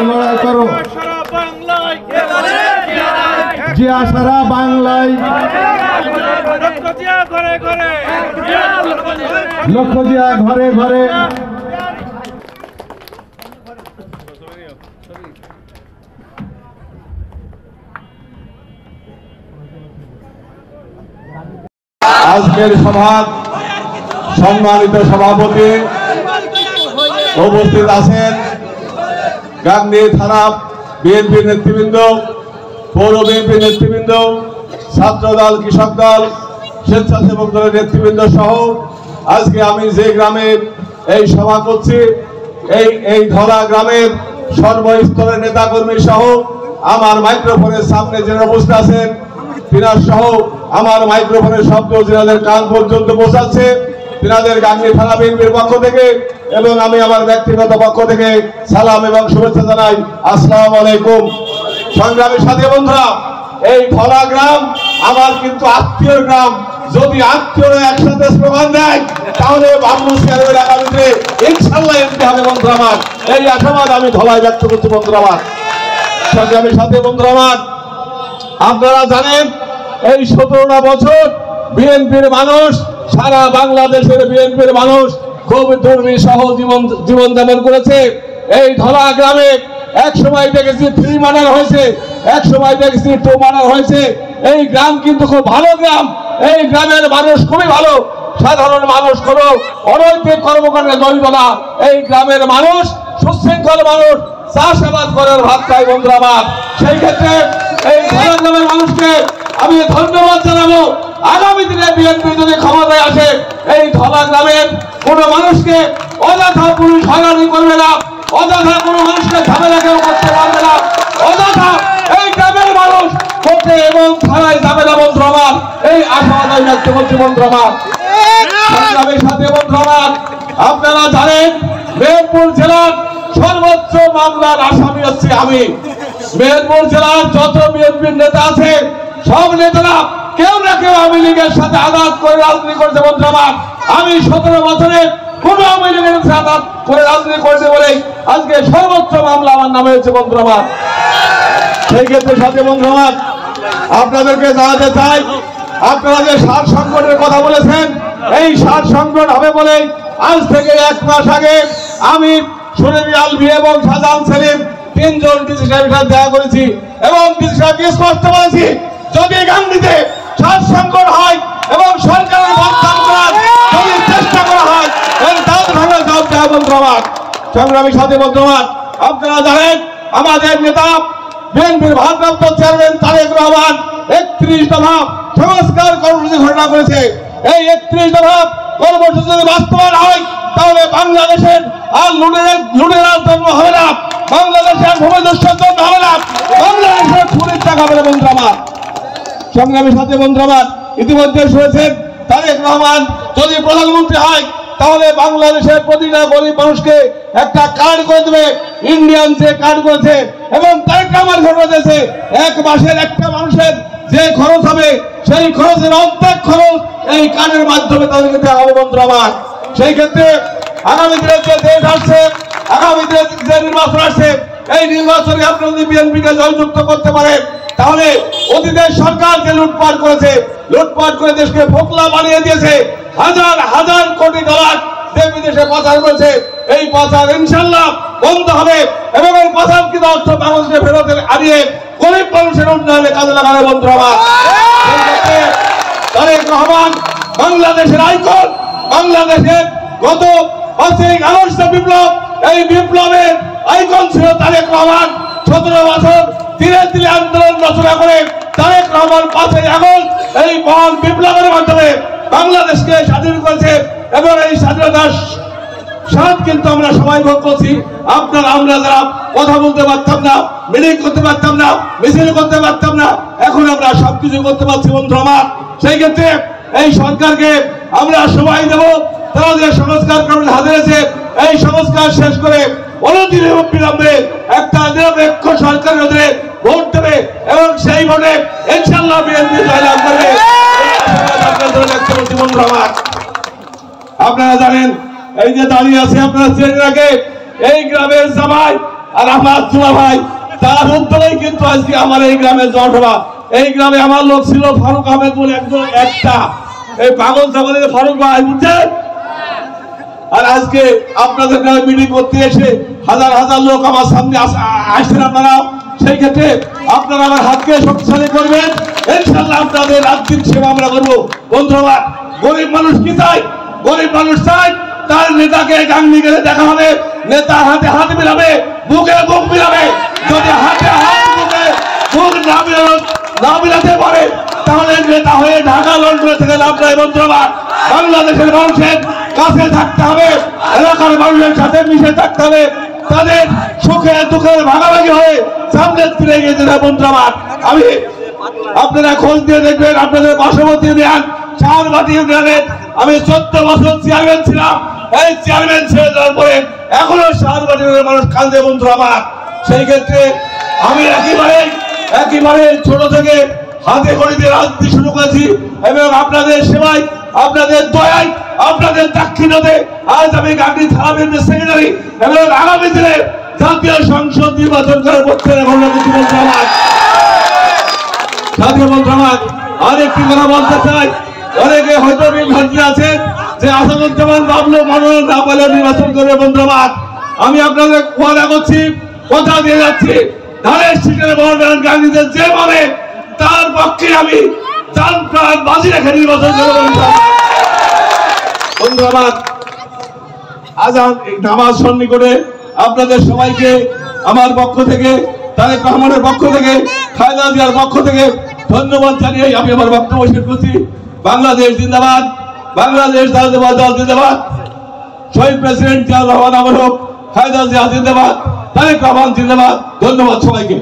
লড়াই করো জিয়া সারা বাংলায় লক্ষ্য জিয়া ঘরে ঘরে আজকের সভার সম্মানিত সভাপতি উপস্থিত আছেন গাংনী থানা বিএনপির নেতৃবৃন্দ, পৌর বিএনপির নেতৃবৃন্দ, ছাত্র দল, কৃষক দল, স্বেচ্ছাসেবক দলের নেতৃবৃন্দ সহ আজকে আমি যে গ্রামে এই সভা করছি এই ধরা গ্রামের সর্বস্তরের নেতাকর্মী সহ আমার মাইক্রোফোনের সামনে যারা বসে আছেন তিনার সহ আমার মাইক্রোফোনের শব্দ যিনাদের কান পর্যন্ত পৌঁছাচ্ছে তিনাদের গাংনী থানা বিএনপির পক্ষ থেকে এবং আমি আমার ব্যক্তিগত পক্ষ থেকে সালাম এবং শুভেচ্ছা জানাই। আসসালামু আলাইকুম। সংগ্রামী সাথী বন্ধুরা, এই ধরা গ্রাম আমার কিন্তু আত্মীয় গ্রাম। যদি আত্মীয়রা একসাথে স্লোগান দেয় তাহলে আগামীতে ইনশাল্লাহ এমপি হবে বন্ধুরা আমার, এই আশাবাদ আমি ধলাই ব্যক্ত করছি বন্ধুরা আমার। সংগ্রামী সাথী বন্ধুরা আমার, আপনারা জানেন এই 17টা বছর বিএনপির মানুষ, সারা বাংলাদেশের বিএনপির মানুষ খুব দুর্বিষহ জীবন যাপন করেছে। এই ধলা গ্রামে এক সময় দেখেছি 3 মার্ডার হয়েছে, এক সময় দেখেছি 2 মার্ডার হয়েছে। এই গ্রাম কিন্তু খুব ভালো গ্রাম, এই গ্রামের মানুষ খুবই ভালো, সাধারণ মানুষ কোনো অনৈতিক কর্মকাণ্ডে জড়িত না। এই গ্রামের মানুষ সুশৃঙ্খল মানুষ, চাষাবাদ করার ভাত খায় বন্ধুরা আমার। সেই ক্ষেত্রে এই ধলা গ্রামের মানুষকে আমি ধন্যবাদ জানাবো। আগামী দিনে বিএনপি যদি ক্ষমতায় আসে এই ধলা গ্রামের কোনো মানুষকে অযথা পুলিশ হয়রানি করবে না, অযথা কোনো মানুষকে ঝামেলা কেউ করতে পারবে না, অযথা এই গ্রামের মানুষ কোর্টে এবং থানায় যাবে না বন্ধু আমার, এই আশাবাদ আমি ব্যক্ত করছি বন্ধু আমার। সংগ্রামের সাথে বন্ধু আমার, আপনারা জানেন মেহেরপুর জেলার সর্বোচ্চ মামলার আসামি হচ্ছি আমি। মেহেরপুর জেলার যত বিএনপির নেতা আছে সব নেতারা কেউ না কেউ আওয়ামী লীগের সাথে আঘাত করে রাজনীতি করেছে বন্ধু আমার। আমি 17 বছরে কোন আওয়ামী লীগের সাথে আঘাত করে রাজনীতি করেছে বলে আজকে সর্বোচ্চ মামলা আমার নামে হয়েছে বন্ধু আমার। সেই ক্ষেত্রে সাথে বন্ধু আমার আপনাদেরকে জানাতে চাই, আপনারা যে সার সংকটের কথা বলেছেন এই সার সংকট হবে বলে আজ থেকে 1 মাস আগে আমি সুরেবি আলভি এবং শাহজাহান সেলিম 3 জন ডিসি সাহেবের সাথে দেখা করেছি এবং ডিসি সাহেবকে স্পষ্ট বলেছি যদি গাংনীতে সার সংকট হয় এবং সরকারের বাধ্য করার যদি চেষ্টা করা হয় এর দাম ভাঙা জবাব দেওয়া বন্ধু আমার। সংগ্রামী সাথী বন্ধু আমার, আপনারা জানেন আমাদের নেতা বিএনপির ভারপ্রাপ্ত চেয়ারম্যান তারেক রহমান 31 দফা সংস্কার কর্মসূচি ঘোষণা করেছে। এই 31 দফা কর্মসূচি যদি বাস্তবায়ন হয় তাহলে বাংলাদেশের আর লুটেরার জন্ম হবে না, বাংলাদেশের ভূমিদস্যুর জন্ম হবে না, বাংলাদেশের খুনির টাকা হবে না বন্ধু আমার। সংগ্রামী সাথী বন্ধু আমার, ইতিমধ্যে শুনেছেন তারেক রহমান যদি প্রধানমন্ত্রী হয় তাহলে বাংলাদেশের প্রতিটা গরিব মানুষকে একটা কার্ড করে দেবে, ইন্ডিয়ান যে কার্ড করেছে এবং তারেক রহমান ঘোষণা দিয়েছে 1 মাসের একটা মানুষের যে খরচ হবে সেই খরচের অর্ধেক খরচ এই কার্ডের মাধ্যমে তাদেরকে দেওয়া হবে বন্ধু আমার। সেই ক্ষেত্রে আগামী দিনে যে দেশ আসছে, আগামী দিনে যে নির্বাচন আসছে এই নির্বাচনে আপনারা যদি বিএনপিকে জয়যুক্ত করতে পারেন তাহলে অতীতের সরকার যে লুটপাট করেছে, লুটপাট করে দেশকে ফোকলা বানিয়ে দিয়েছে, হাজার হাজার কোটি ডলার যে বিদেশে পাচার করেছে এই পাচার ইনশাল্লাহ বন্ধ হবে এবং এই পাচারকৃত অর্থ বাংলাদেশে ফেরত আনিয়ে গরিব মানুষের উন্নয়নে কাজে লাগানো বন্ধু আমার। তারেক রহমান বাংলাদেশের আইকন, বাংলাদেশের গত 5ই আগস্ট বিপ্লব, এই বিপ্লবের আইকন ছিল তারেক রহমান। 17 বছর ধীরে ধীরে আন্দোলন রচনা করে তারেক রহমান 5ই আগস্ট এই মহান বিপ্লবের মাধ্যমে বাংলাদেশকে স্বাধীন করেছে এবং এই স্বাধীনতার স্বাদ কিন্তু আমরা সবাই ভোগ করছি। আমরা যারা কথা বলতে পারতাম না, মিটিং করতে পারতাম না, মিছিল করতে পারতাম না, এখন আমরা সবকিছু করতে পারছি বন্ধু আমার। সেই ক্ষেত্রে এই সরকারকে আমরা সময় দেব, তারা যে সংস্কার কর্মে হাতে রয়েছে এই সংস্কার শেষ করে অনতিবিলম্বে একটা নিরপেক্ষ সরকারের অধীনে ভোট দেবে এবং সেই ভোটে ইনশাআল্লাহ বিএনপি জয়লাভ করবে। আপনারা জানেন এই যে দাঁড়িয়ে আছে আপনারা চেনে রাখে এই গ্রামের জামাই আর আমার দুলা ভাই তার উদ্যোগেই কিন্তু আজকে আমার এই গ্রামের জনসভা। এই গ্রামে আমার লোক ছিল ফারুক আহমেদ বলে একজন, একটা এই পাগল ছাগলের ফারুক ভাই, বুঝছেন? আর আজকে আপনাদের গ্রামে মিটিং করতে এসে হাজার হাজার লোক আমার সামনে আসছেন আপনারা। সেই ক্ষেত্রে আপনারা আমার হাতকে শক্তিশালী করবেন, ইনশাআল্লাহ আপনাদের রাজ্যিক সেবা আমরা করবো। বন্ধুরা, গরিব মানুষ কি চাই? গরিব মানুষ চাই তার নেতাকে গাঙ্গি গেলে দেখা হবে, নেতা হাতে হাত মিলাবে, বুকে বুক মিলাবে। যদি হাতে হাত বুকে বুক না মিলাতে পারে তাহলে নেতা হয়ে ঢাকা লন্ডনে থেকে লাভ নাই। বন্ধুরা, বাংলাদেশের মানুষের কাছে থাকতে হবে, এলাকার মানুষের সাথে মিশে থাকতে হবে, তাদের সুখে দুঃখে ভাগাভাগি হয়ে সামনে ফিরে গিয়েছে না। বন্ধুরা, আমি আপনারা খোঁজ দিয়ে দেখবেন, আপনাদের পার্শ্ববর্তী ইউনিয়ন চারবাটি ইউনিয়নের আমি 14 বছর চেয়ারম্যান ছিলাম। এই চেয়ারম্যান ছেড়ে দেওয়ার পরে এখনো চারবাটি ইউনিয়নের মানুষ কাঁদে। বন্ধুরা আমার, সেই ক্ষেত্রে আমি একেবারে ছোট থেকে হাতে খড়িতে রাজনীতি শুরু করেছি এবং আপনাদের সেবায়, আপনাদের দয়ায়, আপনাদের দাক্ষিণ্যতে আজ আমি গাঙ্গী থানা বিএনপির সেক্রেটারি এবং আগামী দিনে জাতীয় সংসদ নির্বাচন করার পক্ষে জাতীয় মন্ত্রণালয়। আরেকটি কথা বলতে চাই, অনেকে হয়তো বিভ্রান্তি আছেন যে আসাদুজ্জামান বাবলু মনোনয়ন না পেলে নির্বাচন করবে। বন্ধুরা, আমি আপনাদের ওয়াদা করছি, কথা দিয়ে যাচ্ছি, ধানের শীতের মনোনয়ন গান্ধীদের যে মানে তার পক্ষে আমি জান প্রাণ বাজি রেখে নির্বাচন করব। বন্ধুরা, আজান নামাজ সন্নিকটে আপনাদের সবাইকে আমার পক্ষ থেকে, তারেক রহমানের পক্ষ থেকে, খালেদা জিয়ার পক্ষ থেকে ধন্যবাদ জানিয়ে আমি আমার বক্তব্য শেষ করছি। বাংলাদেশ জিন্দাবাদ, বাংলাদেশ জাতীয়তাবাদী দল জিন্দাবাদ, শহীদ প্রেসিডেন্ট জিয়াউর রহমান আমার হোক, খালেদা জিয়া জিন্দাবাদ, তারেক রহমান জিন্দাবাদ। ধন্যবাদ সবাইকে।